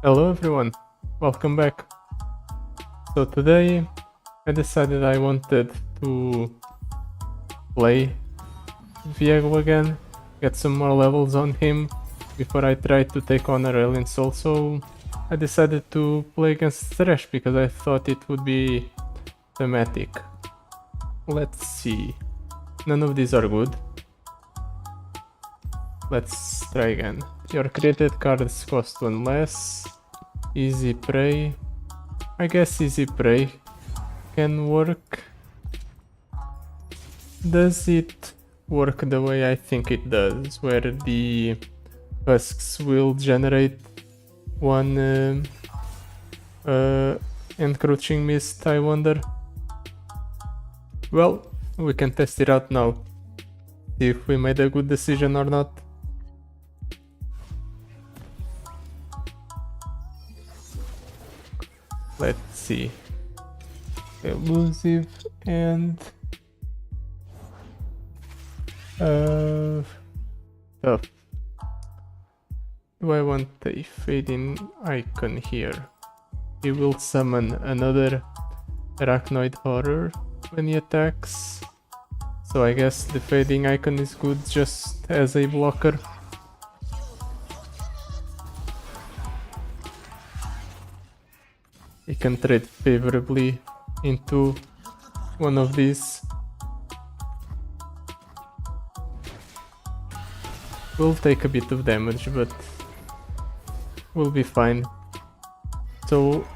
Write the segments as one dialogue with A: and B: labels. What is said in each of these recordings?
A: Hello everyone, welcome back. So today I decided I wanted to play Veigo again, get some more levels on him before I try to take on Aurelian Soul. So I decided to play against Thresh because I thought it would be thematic. Let's see, none of these are good. Let's try again. Your created cards cost one less. Easy prey. I guess easy prey can work. Does it work the way I think it does, where the husks will generate one encroaching mist, I wonder? Well, we can test it out now. See if we made a good decision or not. Let's see. Elusive and tough. Do I want a fading icon here? He will summon another arachnoid horror when he attacks. So I guess the fading icon is good just as a blocker. He can trade favorably into one of these. We'll take a bit of damage, but we'll be fine. So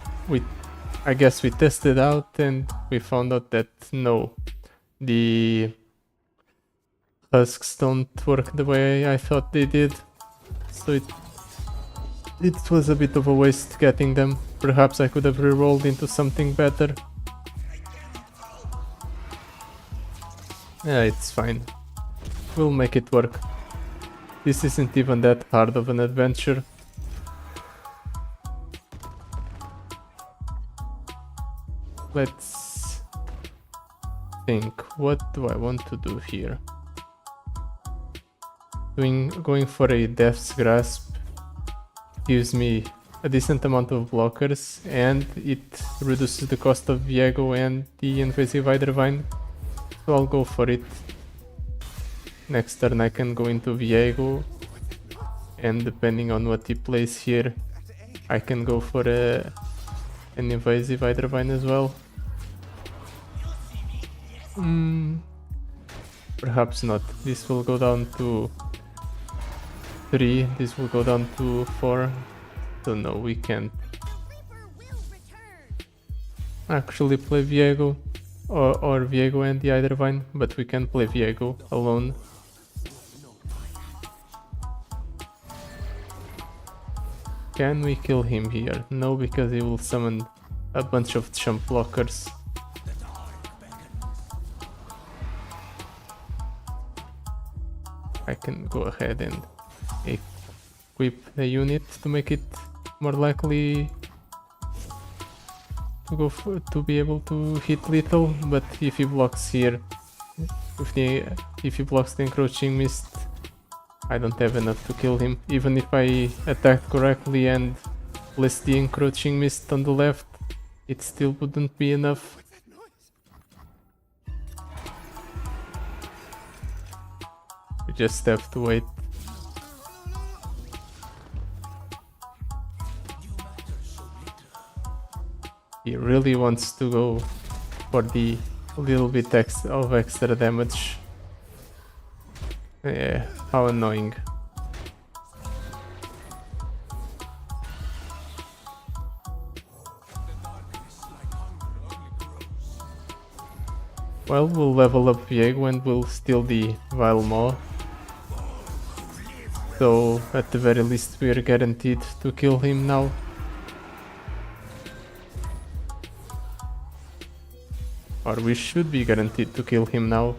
A: I guess we tested out and we found out that no, the husks don't work the way I thought they did. So it was a bit of a waste getting them. Perhaps I could have rerolled into something better. Yeah, it's fine. We'll make it work. This isn't even that hard of an adventure. Let's think. What do I want to do here? Going for a Death's Grasp gives me a decent amount of blockers and it reduces the cost of Veigo and the Invasive Vine. So I'll go for it. Next turn I can go into Veigo, and depending on what he plays here, I can go for an Invasive Vine as well. Perhaps not. This will go down to 3, this will go down to 4. So no, we can't actually play Veigo or Veigo and the Vine, but we can play Veigo alone. Can we kill him here? No, because he will summon a bunch of chump blockers. I can go ahead and equip the unit to make it more likely to be able to hit lethal, but if he blocks here, if he blocks the encroaching mist, I don't have enough to kill him. Even if I attacked correctly and placed the encroaching mist on the left, it still wouldn't be enough. We just have to wait. He really wants to go for the little bit of extra damage. Yeah, how annoying. Well, we'll level up Veigo and we'll steal the Vile Maw. So at the very least we are guaranteed to kill him now. Or we should be guaranteed to kill him now.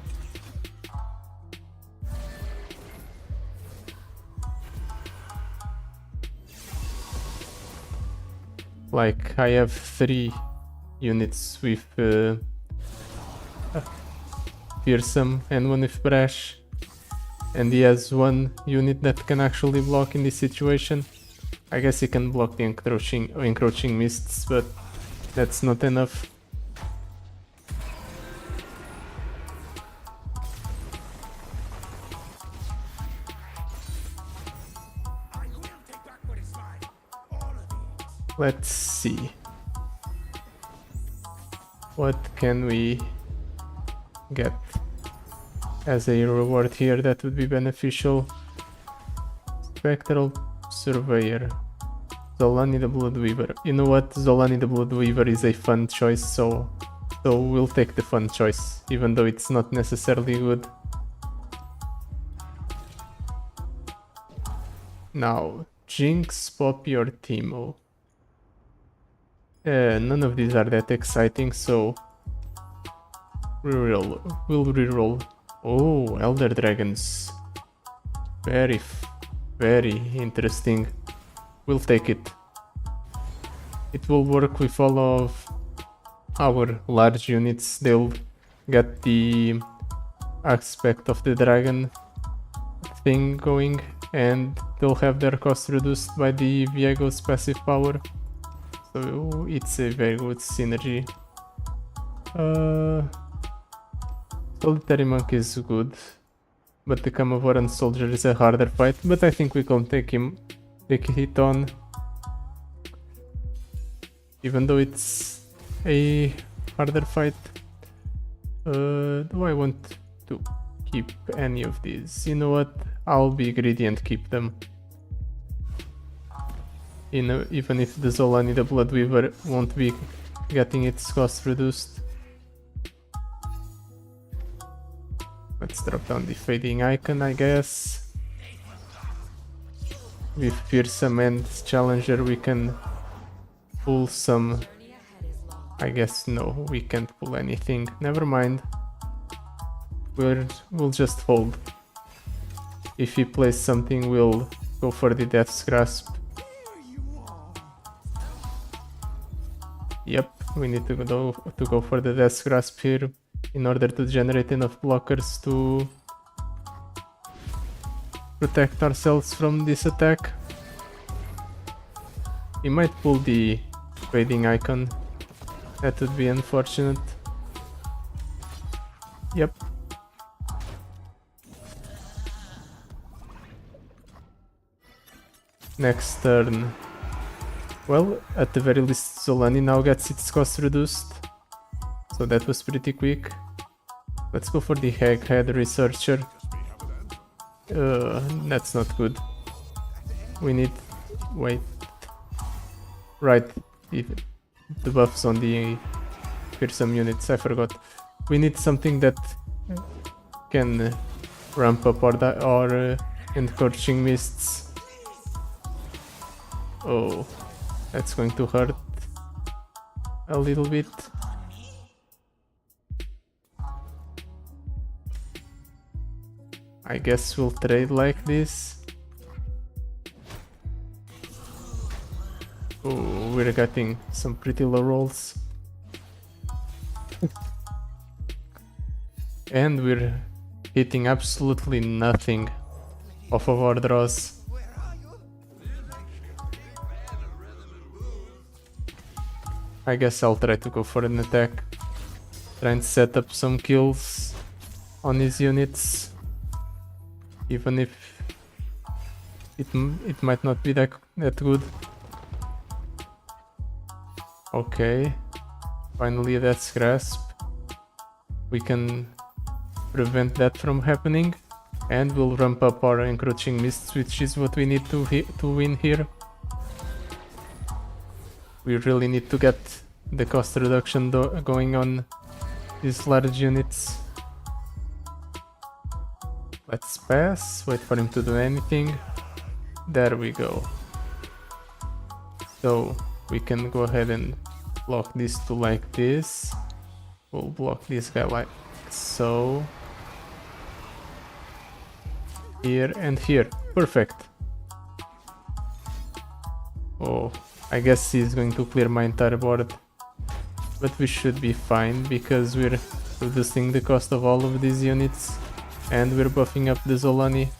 A: Like, I have 3 units with Fearsome and 1 with Brash, and he has 1 unit that can actually block in this situation. I guess he can block the encroaching mists, but that's not enough. Let's see. What can we get as a reward here that would be beneficial? Spectral Surveyor. Zolani the Bloodweaver. You know what? Zolani the Bloodweaver is a fun choice, so we'll take the fun choice, even though it's not necessarily good. Now, Jinx, Poppy or Teemo. None of these are that exciting, so we'll reroll. Oh, Elder Dragons. Very interesting. We'll take it. It will work with all of our large units. They'll get the aspect of the dragon thing going, and they'll have their cost reduced by the Veigo's passive power. So it's a very good synergy. Solitary Monk is good, but the Camavoran Soldier is a harder fight, but I think we can take it on. Even though it's a harder fight. Do I want to keep any of these? You know what? I'll be greedy and keep them. Even if the Zolani the Bloodweaver won't be getting its cost reduced. Let's drop down the fading icon, I guess. With Fearsome and Challenger we can pull some... I guess no, we can't pull anything. Never mind. We'll just hold. If he plays something, we'll go for the Death's Grasp. Yep, we need to go for the Death's Grasp here in order to generate enough blockers to protect ourselves from this attack. He might pull the fading icon. That would be unfortunate. Yep. Next turn. Well, at the very least Zolani now gets its cost reduced. So that was pretty quick. Let's go for the Haghead Researcher. That's not good. We need... wait. Right. The buffs on the fearsome units, I forgot. We need something that can ramp up our encroaching mists. Oh, that's going to hurt a little bit. I guess we'll trade like this. Oh, we're getting some pretty low rolls. And we're hitting absolutely nothing off of our draws. I guess I'll try to go for an attack. Try and set up some kills on his units. Even if it might not be that good. Okay, finally Death's Grasp. We can prevent that from happening, and we'll ramp up our encroaching mists, which is what we need to win here. We really need to get the cost reduction going on these large units. Let's pass, wait for him to do anything. There we go. So we can go ahead and block these two like this. We'll block this guy like so. Here and here. Perfect. Oh, I guess he's going to clear my entire board. But we should be fine because we're reducing the cost of all of these units. And we're buffing up the Zolani.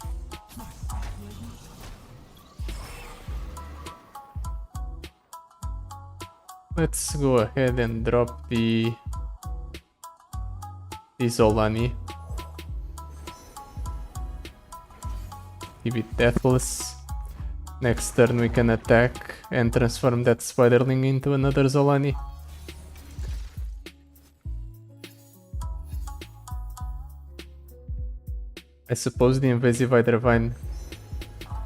A: let's go ahead and drop the Zolani. Keep it deathless. Next turn we can attack and transform that Spiderling into another Zolani. I suppose the Invasive Hydravine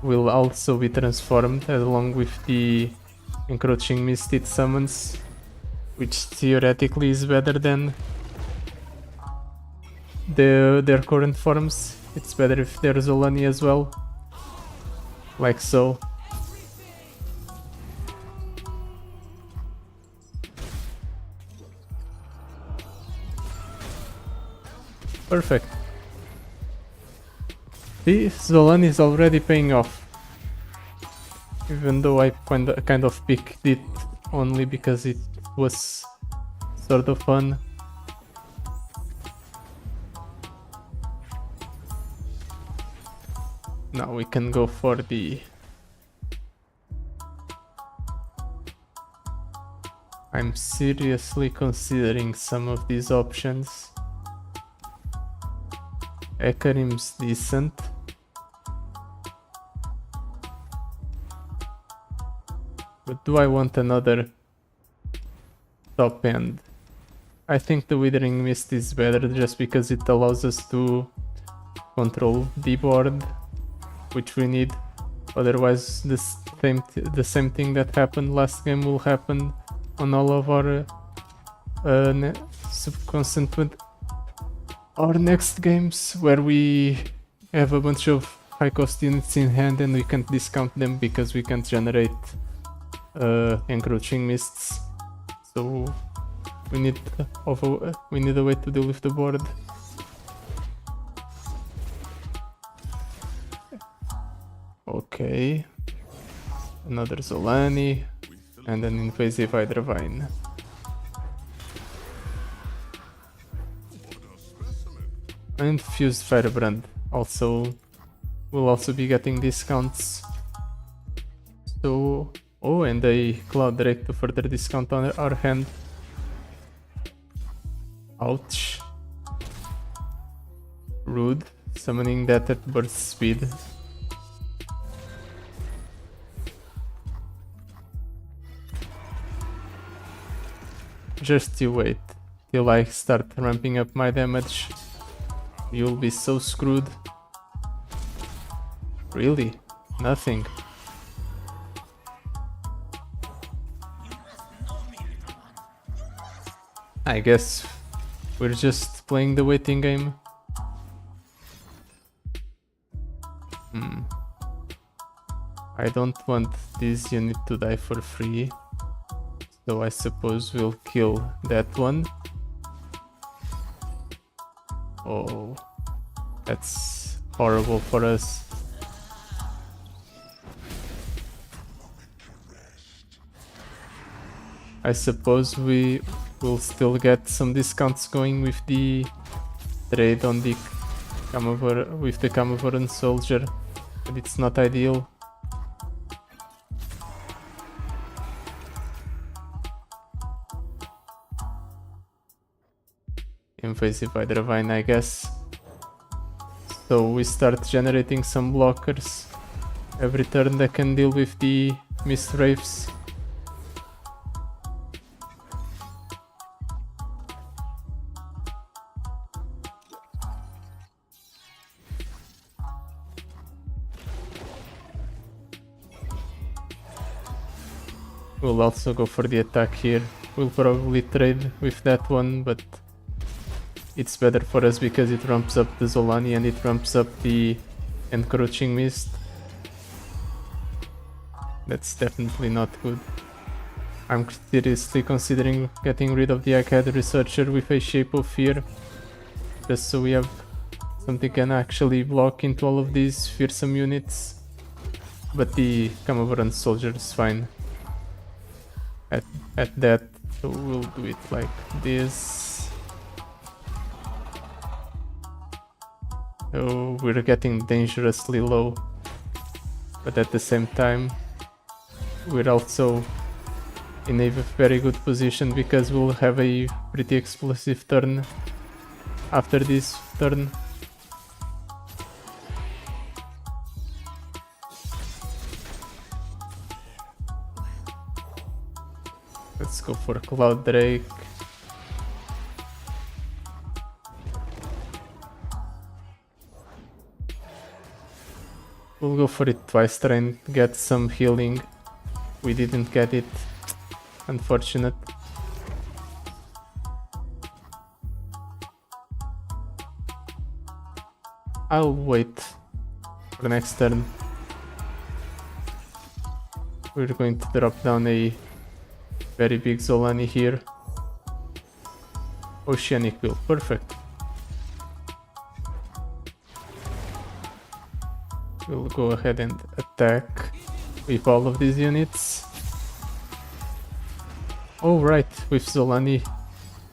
A: will also be transformed along with the Encroaching Mist it summons, which theoretically is better than their current forms. It's better if there's Zolani as well, like so. Perfect. The Zolani is already paying off, even though I kind of picked it only because it was sort of fun. Now we can go for the... I'm seriously considering some of these options. Ekarim's decent. But do I want another top end? I think the Withering Mist is better just because it allows us to control the board, which we need. Otherwise the same thing that happened last game will happen on all of our subconstant our next games, where we have a bunch of high cost units in hand and we can't discount them because we can't generate encroaching mists. So we need a way to deal with the board. Okay, another Zolani and an Invasive Hydravine. And Fused Firebrand also will also be getting discounts. So, oh, and a Cloud Drake to further discount on our hand. Ouch. Rude, summoning that at burst speed. Just you wait till I start ramping up my damage. You'll be so screwed. Really? Nothing. I guess we're just playing the waiting game. I don't want this unit to die for free, so I suppose we'll kill that one. Oh, that's horrible for us. I suppose we will still get some discounts going with the trade on the Camovoran soldier, but it's not ideal. Invasive Hydravine, I guess. So we start generating some blockers every turn that can deal with the Mist Wraiths. We'll also go for the attack here. We'll probably trade with that one, but it's better for us because it ramps up the Zolani and it ramps up the Encroaching Mist. That's definitely not good. I'm seriously considering getting rid of the Arcade Researcher with a Shape of Fear, just so we have something can actually block into all of these fearsome units. But the Camovoran soldier is fine at that, so we'll do it like this. Oh, we're getting dangerously low, but at the same time we're also in a very good position because we'll have a pretty explosive turn after this turn. Let's go for Cloud Drake. We'll go for it twice, trying to get some healing. We didn't get it. Unfortunate. I'll wait for the next turn. We're going to drop down a very big Zolani here. Oceanic Wheel, perfect. We'll go ahead and attack with all of these units. Oh right, with Zolani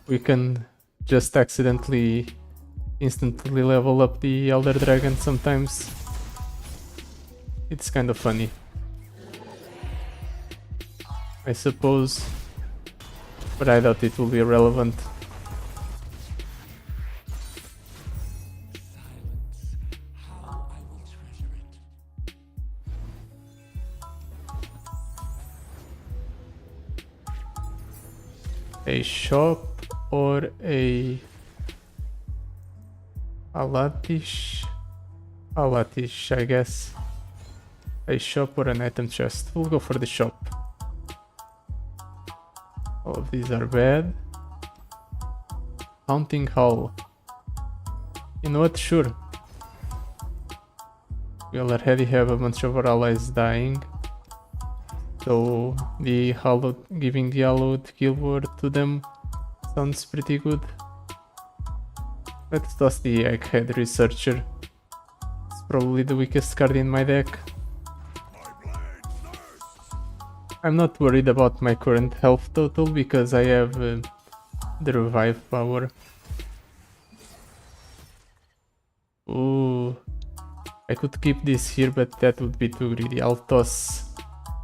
A: we can just accidentally instantly level up the Elder Dragon sometimes. It's kind of funny, I suppose, but I doubt it will be relevant. A shop or a Alatish? Alatish, I guess. A shop or an item chest. We'll go for the shop. All of these are bad. Haunting Hall. You know what? Sure. We already have a bunch of our allies dying. So the giving the hallowed kill word to them sounds pretty good. Let's toss the Egghead Researcher. It's probably the weakest card in my deck. I'm not worried about my current health total because I have the revive power. Ooh, I could keep this here, but that would be too greedy. I'll toss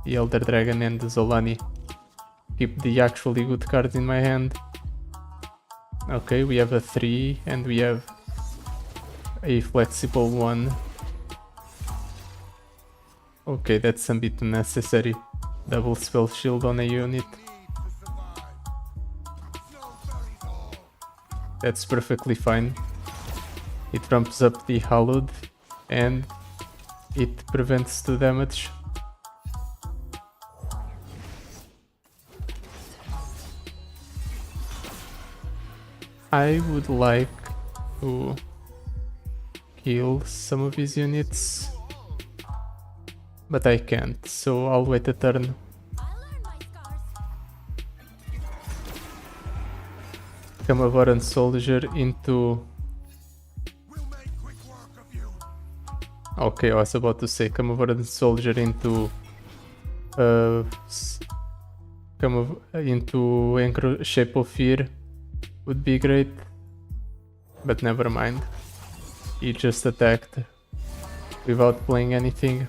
A: the Elder Dragon and the Zolani. Keep the actually good cards in my hand. Okay, we have a 3 and we have a flexible 1. Okay, that's a bit unnecessary. Double spell shield on a unit. That's perfectly fine. It ramps up the Hallowed and it prevents 2 damage. I would like to kill some of his units, but I can't, so I'll wait a turn. Camavorran Soldier into... Okay, I was about to say Camavorran Soldier into... into Shape of Fear would be great, but never mind. He just attacked without playing anything.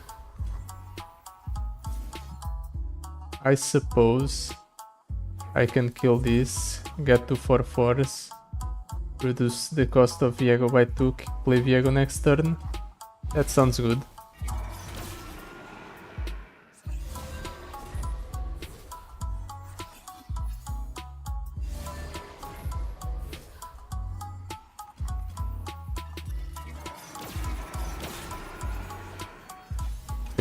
A: I suppose I can kill this, get to 4/4s, reduce the cost of Veigo by 2, play Veigo next turn. That sounds good.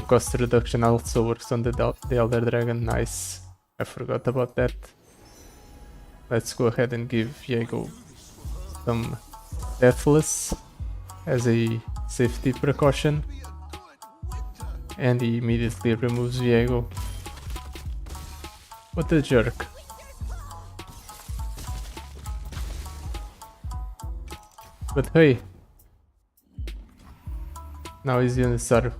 A: Cost reduction also works on the Elder Dragon, nice. I forgot about that. Let's go ahead and give Veigo some Deathless as a safety precaution. And he immediately removes Veigo. What a jerk. But hey, now his units are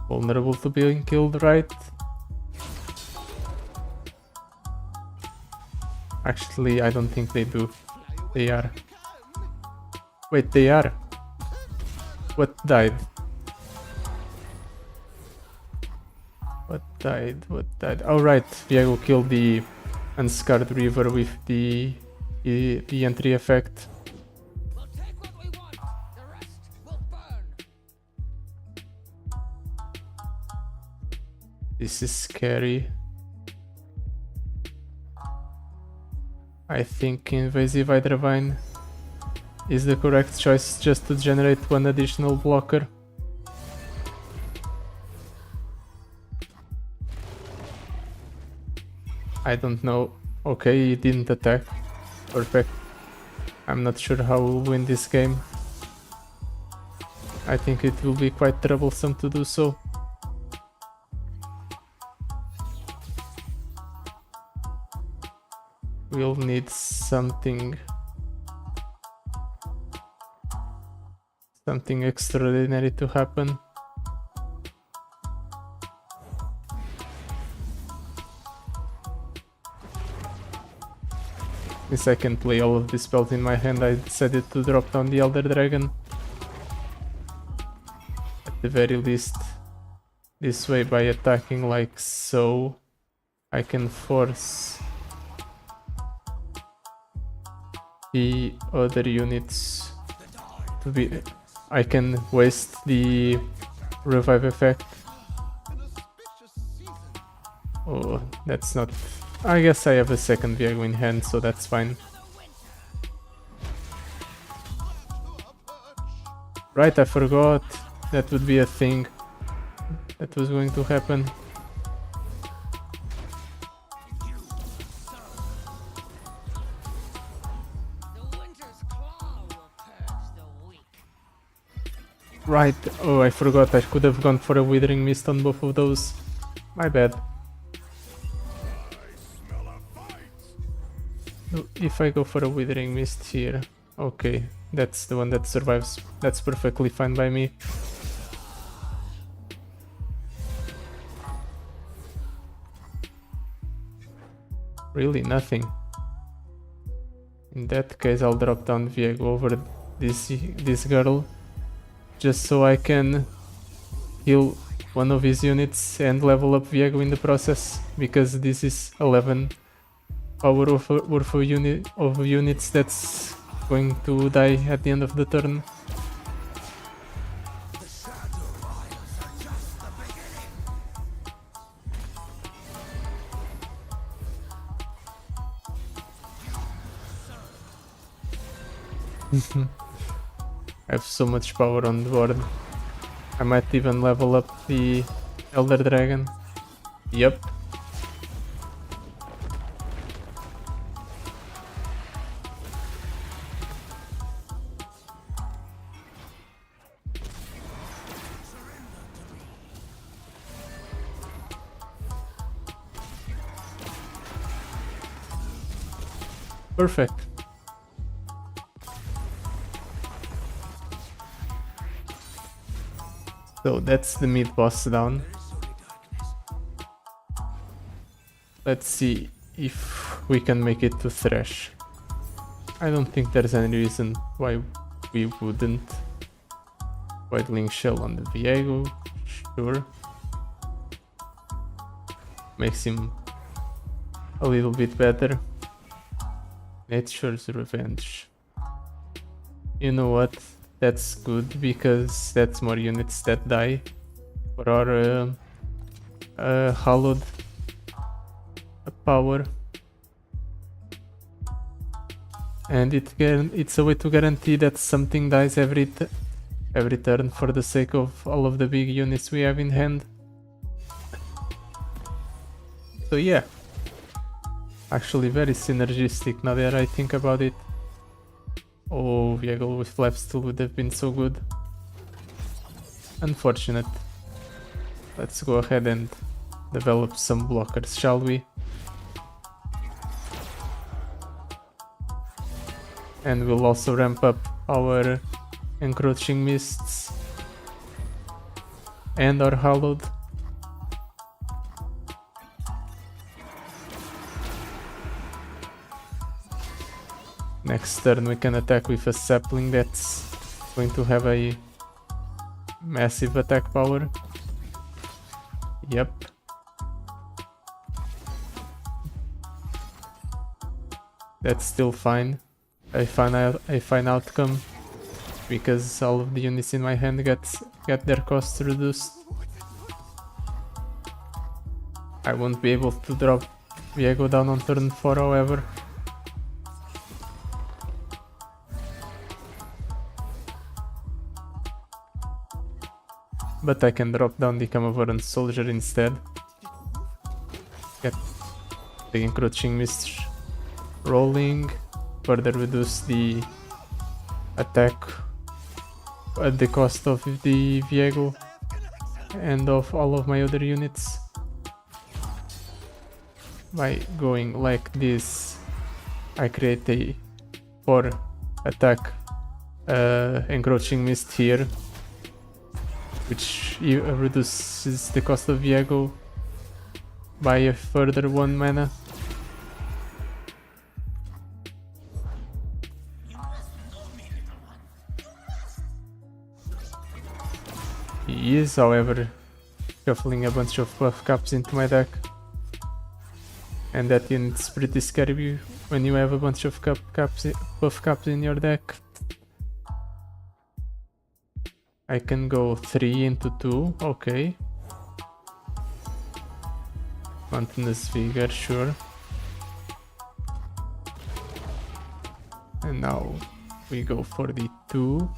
A: vulnerable to being killed, right? Actually, I don't think they do. They are. Wait, they are. What died? What died? What died? Oh right, Veigo killed the Unscarred River with the entry effect.
B: We'll take what we want. The rest will burn.
A: This is scary. I think Invasive Hydravine is the correct choice just to generate one additional blocker. I don't know. Okay, he didn't attack. Perfect. I'm not sure how we'll win this game. I think it will be quite troublesome to do so. We'll need something extraordinary to happen. Since I can play all of these spells in my hand, I decided to drop down the Elder Dragon. At the very least, this way, by attacking like so, I can force the other units to be... I can waste the revive effect. Oh, that's not... I guess I have a second Veigo in hand, so that's fine. Right, I forgot. That would be a thing that was going to happen. Right, oh I forgot, I could have gone for a Withering Mist on both of those. My bad. If I go for a Withering Mist here, okay, that's the one that survives. That's perfectly fine by me. Really nothing. In that case, I'll drop down Veigo over this girl, just so I can heal one of his units and level up Veigo in the process, because this is 11 power worth of units that's going to die at the end of the turn. I have so much power on the board. I might even level up the Elder Dragon. Yep. Perfect. So that's the mid boss down. Let's see if we can make it to Thresh. I don't think there's any reason why we wouldn't. Whiteling Shell on the Veigo, sure. Makes him a little bit better. Nature's Revenge. You know what? That's good, because that's more units that die for our hallowed power, and it's a way to guarantee that something dies every turn for the sake of all of the big units we have in hand. So yeah, actually very synergistic now that I think about it. Oh, Veigo with lifesteal would have been so good. Unfortunate. Let's go ahead and develop some blockers, shall we? And we'll also ramp up our Encroaching Mists and our Hallowed. Next turn we can attack with a Sapling that's going to have a massive attack power. Yep. That's still fine. A fine outcome, because all of the units in my hand get their costs reduced. I won't be able to drop Veigo down on turn 4, however. But I can drop down the Camavorant Soldier instead. Get the Encroaching Mist rolling, further reduce the attack at the cost of the Veigo and of all of my other units. By going like this, I create a 4 attack Encroaching Mist here, which reduces the cost of Veigo by a further 1 mana. He is, however, shuffling a bunch of buff caps into my deck, and that unit's pretty scary when you have a bunch of buff caps in your deck. I can go 3 into 2, okay. Mountainous Vigor, sure. And now we go for the 2.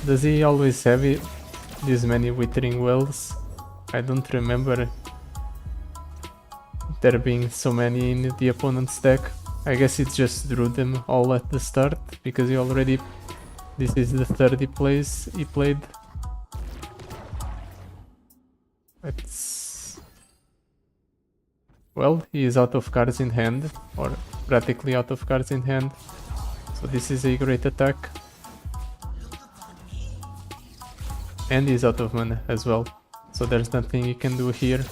A: Does he always have this many Withering Wells? I don't remember there being so many in the opponent's deck. I guess he just drew them all at the start, because this is the 3rd place he played. Well, he is out of cards in hand, or practically out of cards in hand, so this is a great attack. And he's out of mana as well, so there's nothing he can do here.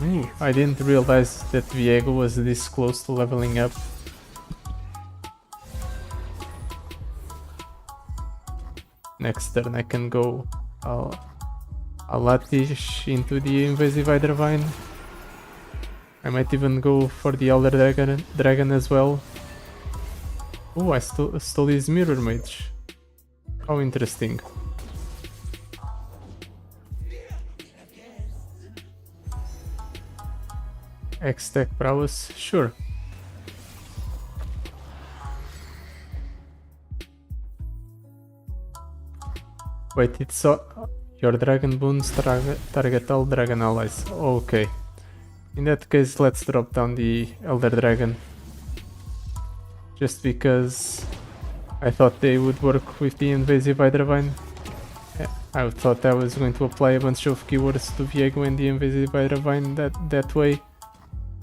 A: Ooh, I didn't realize that Veigo was this close to leveling up. Next turn I can go Alatish into the Invasive Hydravine. I might even go for the Elder Dragon as well. Oh, I stole his Mirror Mage. How interesting. X-Tech Prowess, sure. Wait, it's your Dragon Boons target all Dragon allies. Okay. In that case, let's drop down the Elder Dragon. Just because I thought they would work with the Invasive Hydravine. I thought I was going to apply a bunch of keywords to Veigo and the Invasive Hydravine that way.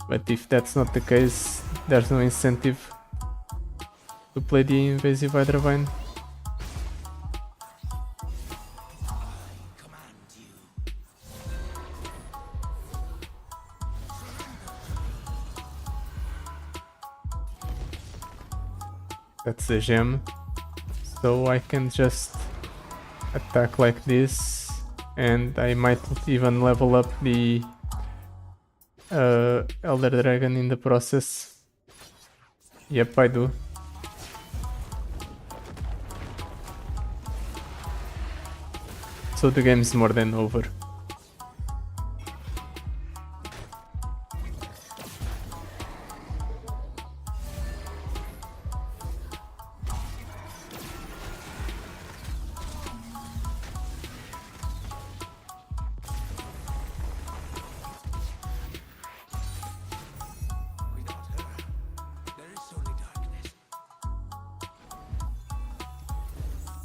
A: But if that's not the case, there's no incentive to play the Invasive Hydravine. That's a gem, so I can just attack like this, and I might even level up the Elder Dragon in the process. Yep, I do. So the game's more than over.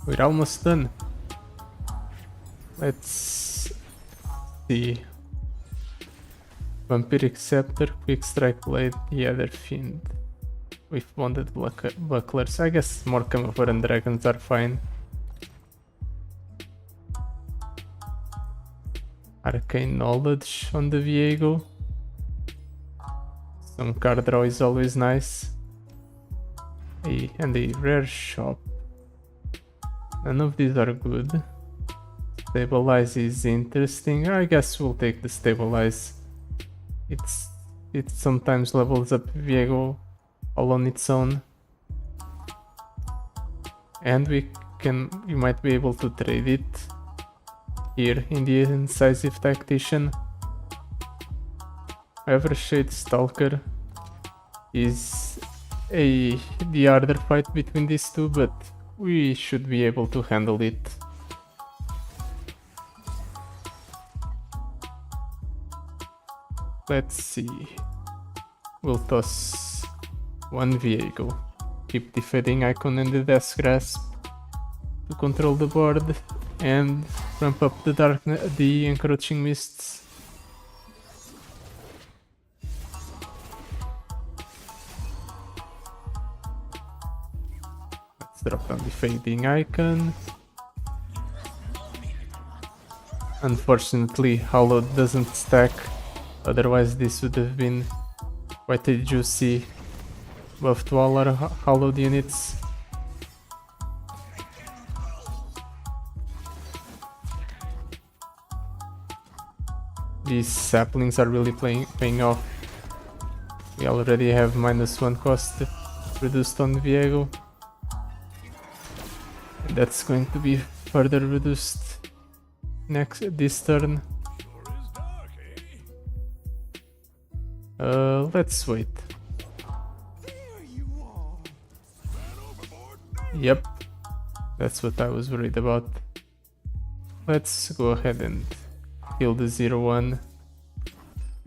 A: We're almost done. Let's see. Vampiric Scepter, Quick Strike Blade, the other Fiend with Bonded Bucklers. I guess more Camavorant Dragons are fine. Arcane Knowledge on the Veigo. Some card draw is always nice. And a rare shop. None of these are good. Stabilize is interesting. I guess we'll take the stabilize. It sometimes levels up Viego all on its own. And we might be able to trade it here in the Incisive Tactician. However, Shade Stalker is the harder fight between these two, but we should be able to handle it. Let's see. We'll toss one Veigo. Keep the Fading Icon and the Death Grasp to control the board and ramp up the Encroaching Mists. Let's drop down the Fading Icon. Unfortunately, Hollow doesn't stack, otherwise this would have been quite a juicy buff to all our hollowed units. These saplings are really paying off. We already have -1 cost reduced on Veigo. That's going to be further reduced this turn. Let's wait. Yep, that's what I was worried about. Let's go ahead and kill the 0-1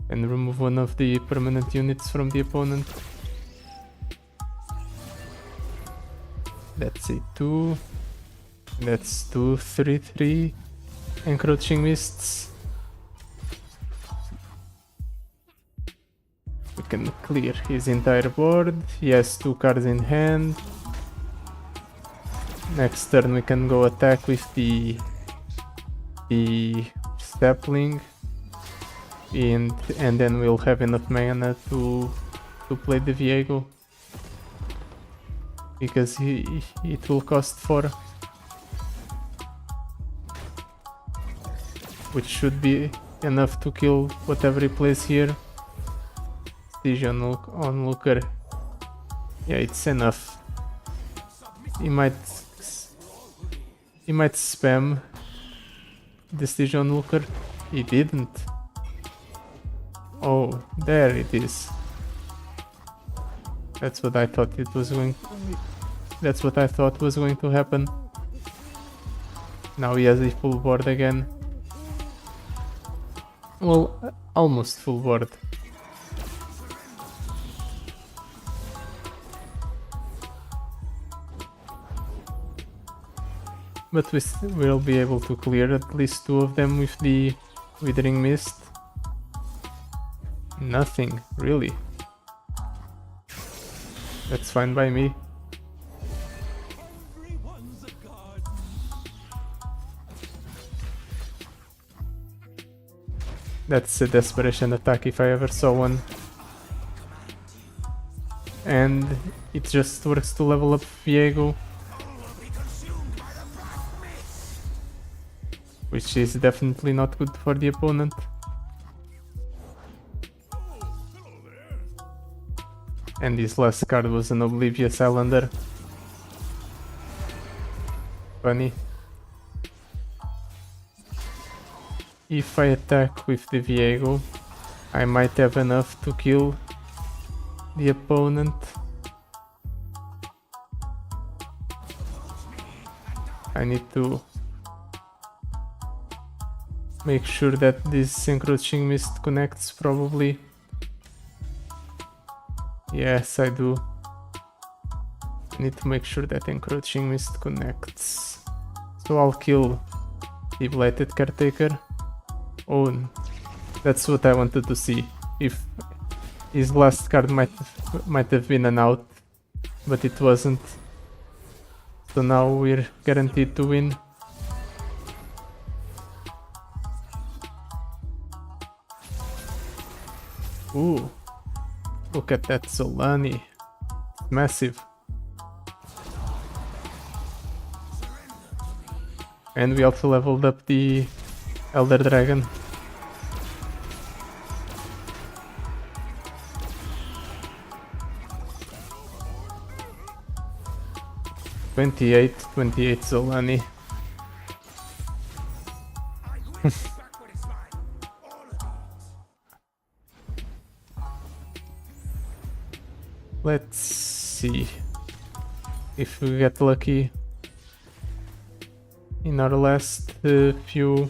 A: and remove one of the permanent units from the opponent. That's a 2. That's 2, 3, 3 Encroaching Mists. We can clear his entire board. He has 2 cards in hand. Next turn we can go attack with the sapling, and then we'll have enough mana to play the Veigo, because it will cost 4, which should be enough to kill whatever he plays here. Siege Onlooker. Yeah, it's enough. He might spam the Siege Onlooker. He didn't. Oh, there it is. That's what I thought it was going. That's what I thought was going to happen. Now he has a full board again. Well, almost full board. But we'll be able to clear at least 2 of them with the Withering Mist. Nothing, really. That's fine by me. That's a desperation attack if I ever saw one. And it just works to level up Veigo, which is definitely not good for the opponent. And this last card was an Oblivious Islander. Funny. If I attack with the Veigo, I might have enough to kill the opponent. I need to make sure that this Encroaching Mist connects, probably. Yes, I do. I need to make sure that Encroaching Mist connects. So I'll kill the Blighted Caretaker. Oh, that's what I wanted to see. If his last card might have been an out, but it wasn't. So now we're guaranteed to win. Ooh, look at that Solani. Massive. And we also leveled up the Elder Dragon. $28 Zolani. Let's see if we get lucky in our last few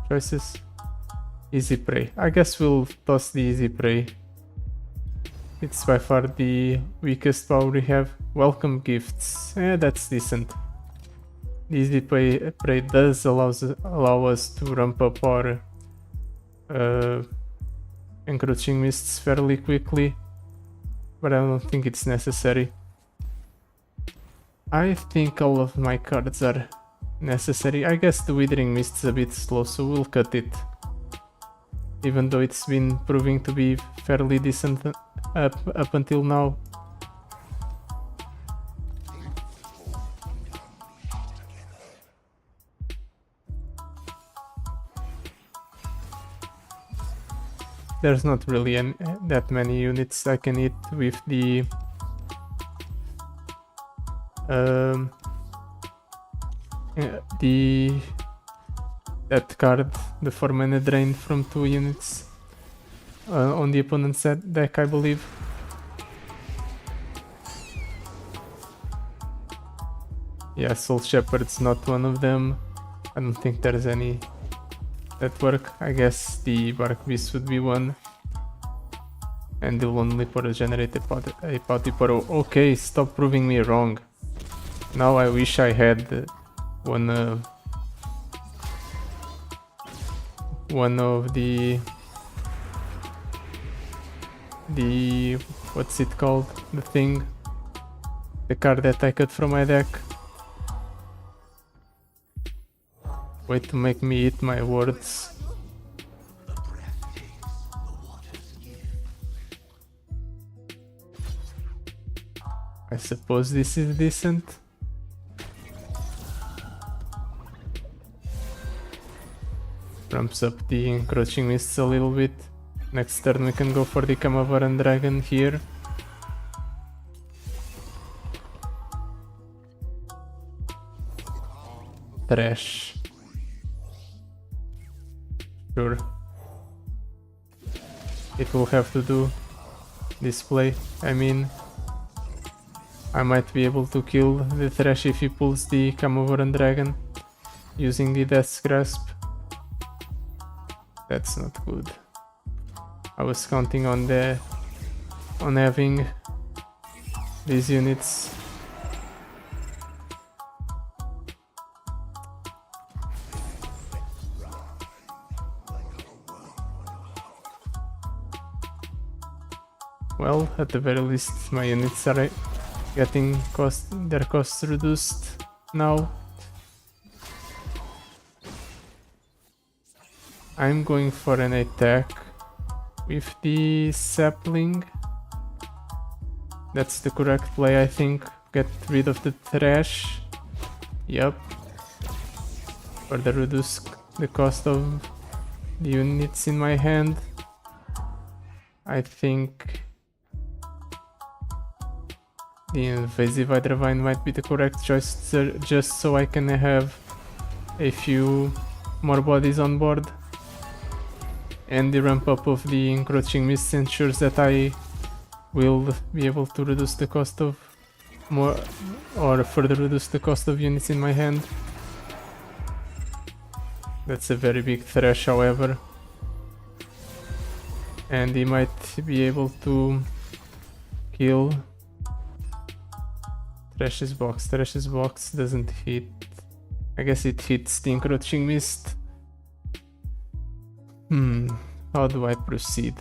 A: choices. Easy prey. I guess we'll toss the easy prey. It's by far the weakest power we have. Welcome gifts. That's decent. The easy prey does allow us to ramp up our encroaching mists fairly quickly, but I don't think it's necessary. I think all of my cards are necessary. I guess the Withering Mist is a bit slow, so we'll cut it. Even though it's been proving to be fairly decent up until now. There's not really that many units I can hit with the that card, the 4-mana drain from 2 units on the opponent's deck, I believe. Yeah, Soul Shepherd's not one of them. I don't think there's any that work. I guess the Bark Beast would be one. And the Lonely Portal generate a Pouty Portal. Okay, stop proving me wrong. Now I wish I had one of the what's it called? The card that I cut from my deck. Way to make me eat my words. I suppose this is decent. Ramps up the encroaching mists a little bit. Next turn we can go for the Kamavaran Dragon here. Thresh. Sure. It will have to do this play. I mean, I might be able to kill the Thresh if he pulls the Kamavaran Dragon using the Death's Grasp. That's not good. I was counting on having these units. Well, at the very least my units are getting their costs reduced now. I'm going for an attack with the sapling. That's the correct play, I think. Get rid of the Thresh. Yep. Further reduce the cost of the units in my hand. I think the Invasive Hydravine might be the correct choice, just so I can have a few more bodies on board. And the ramp up of the Encroaching Mist ensures that I will be able to reduce the cost of more, or further reduce the cost of units in my hand. That's a very big Thresh, however. And he might be able to kill Thresh's box. Thresh's box doesn't hit. I guess it hits the Encroaching Mist. How do I proceed?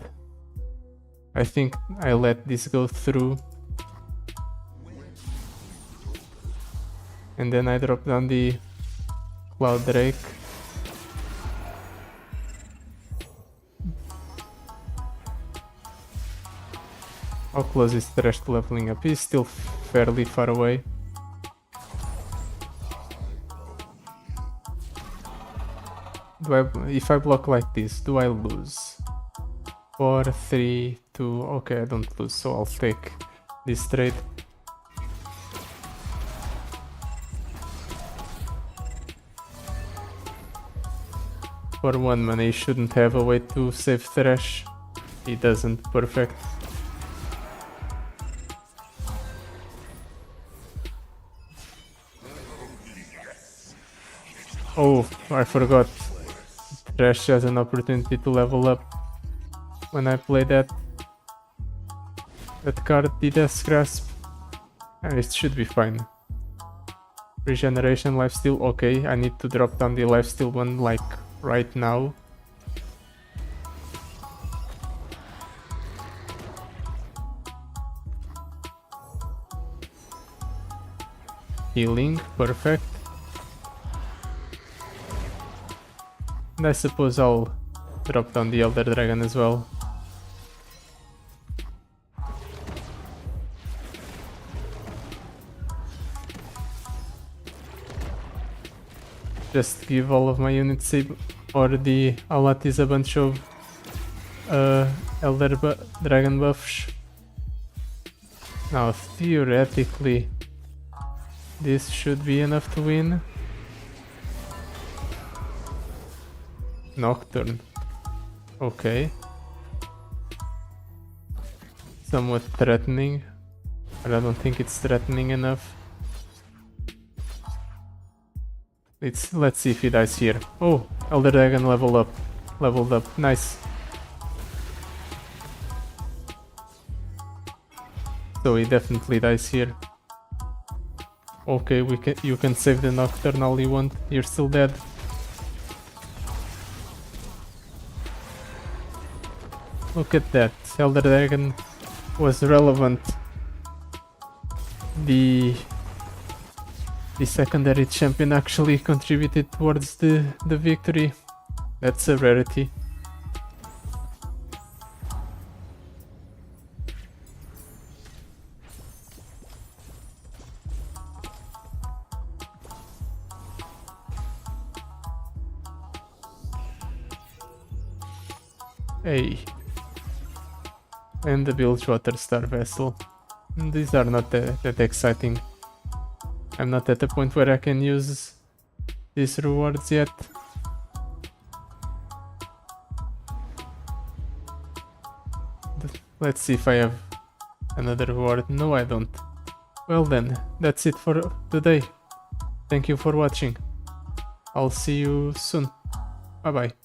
A: I think I let this go through. And then I drop down the Cloud Drake. How close is Thresh to leveling up? He's still fairly far away. if I block like this, do I lose? 4, 3, 2. Okay, I don't lose, so I'll take this trade. For 1 mana, he shouldn't have a way to save Thresh. He doesn't. Perfect. Oh, I forgot. Thresh has an opportunity to level up. When I play that card, the Death Grasp, it should be fine. Regeneration, lifesteal, okay. I need to drop down the lifesteal one like right now. Healing, perfect. And I suppose I'll drop down the Elder Dragon as well. Just give all of my units or the Alatis a bunch of Dragon buffs. Now theoretically this should be enough to win. Nocturne. Okay. Somewhat threatening, but I don't think it's threatening enough. Let's see if he dies here. Oh, Elder Dragon leveled up. Nice. So he definitely dies here. Okay, you can save the Nocturne all you want. You're still dead. Look at that. Elder Dragon was relevant. The secondary champion actually contributed towards the victory. That's a rarity. Hey. And the Bilgewater Star Vessel. These are not that exciting. I'm not at the point where I can use these rewards yet. Let's see if I have another reward. No, I don't. Well then, that's it for today. Thank you for watching. I'll see you soon. Bye bye.